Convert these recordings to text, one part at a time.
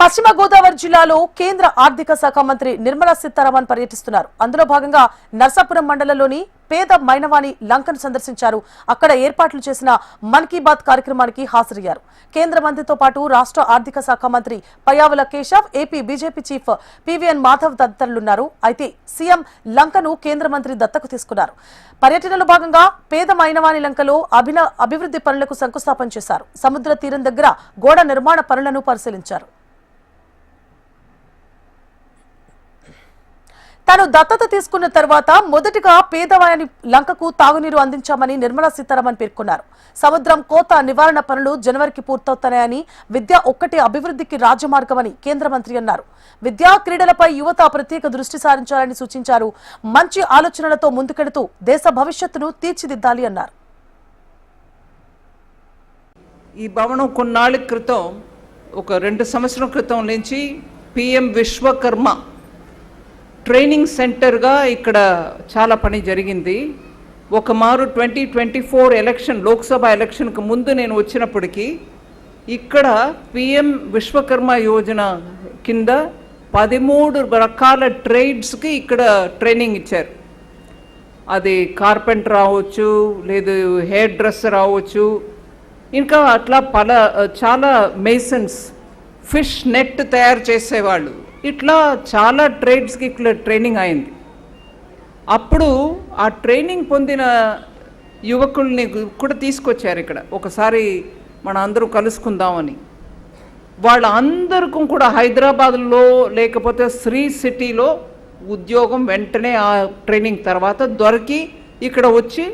పశ్చిమ గోదావరి జిల్లాలో కేంద్ర ఆర్థిక శాఖ మంత్రి నిర్మలా సీతారామన్ పర్యటిస్తున్నారు. అందులో భాగంగా నర్సాపురం మండలంలోని పేద మైనవాణి లంకను సందర్శించారు. అక్కడ ఏర్పాట్లు చేసిన మన్ కీ బాత్ కార్యక్రమానికి హాజరయ్యారు. కేంద్ర మంత్రితో పాటు రాష్ట్ర ఆర్థిక శాఖ మంత్రి Payyavula Keshav, AP BJP chief PVN Madhav తదితరులున్నారు. అయితే సీఎం లంకను కేంద్ర మంత్రి దత్తకు తీసుకున్నారు. పర్యటనలో భాగంగా పేద మైనవాణి లంకలో అభివృద్ధి పనులకు శంకుస్థాపన చేశారు. సముద్ర తీరం దగ్గర గోడ నిర్మాణ పనులను పరిశీలించారు. తాను దత్తత తీసుకున్న తర్వాత మొదటిగా పేదవాని లంకకు తాగునీరు అందించామని నిర్మలా సీతారామన్ పేర్కొన్నారు. సముద్రం కోత నివారణ పనులు జనవరికి పూర్తవుతాయని, విద్య ఒక్కటే అభివృద్ధికి రాజమార్గమని కేంద్ర మంత్రి అన్నారు. విద్యా క్రీడలపై యువత ప్రత్యేక దృష్టి సారించాలని సూచించారు. మంచి ఆలోచనలతో ముందుకెడుతూ దేశ భవిష్యత్తును తీర్చిదిద్దాలి అన్నారు. ఈ భవనం కొన్నాళ్ళ క్రితం, ఒక 2 సంవత్సరాల క్రితం నుంచి పిఎం విశ్వకర్మ ట్రైనింగ్ సెంటర్గా ఇక్కడ చాలా పని జరిగింది. ఒక మారు 2024 ఎలక్షన్, లోక్సభ ఎలక్షన్కి ముందు నేను వచ్చినప్పటికీ ఇక్కడ పిఎం విశ్వకర్మ యోజన కింద 13 రకాల ట్రేడ్స్కి ఇక్కడ ట్రైనింగ్ ఇచ్చారు. అది కార్పెంటర్ రావచ్చు, లేదు హెయిర్ డ్రెస్సర్ రావచ్చు, ఇంకా అట్లా చాలా మేసన్స్, ఫిష్ నెట్ తయారు చేసేవాళ్ళు, ఇట్లా చాలా ట్రేడ్స్కి ఇక్కడ ట్రైనింగ్ అయింది. అప్పుడు ఆ ట్రైనింగ్ పొందిన యువకుల్ని కూడా తీసుకొచ్చారు ఇక్కడ, ఒకసారి మన అందరూ కలుసుకుందామని. వాళ్ళందరికీ కూడా హైదరాబాద్లో లేకపోతే శ్రీ సిటీలో ఉద్యోగం వెంటనే ఆ ట్రైనింగ్ తర్వాత దొరికి ఇక్కడ వచ్చి,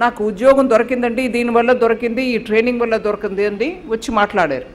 నాకు ఉద్యోగం దొరికిందండి, దీనివల్ల దొరికింది, ఈ ట్రైనింగ్ వల్ల దొరికింది అని వచ్చి మాట్లాడారు.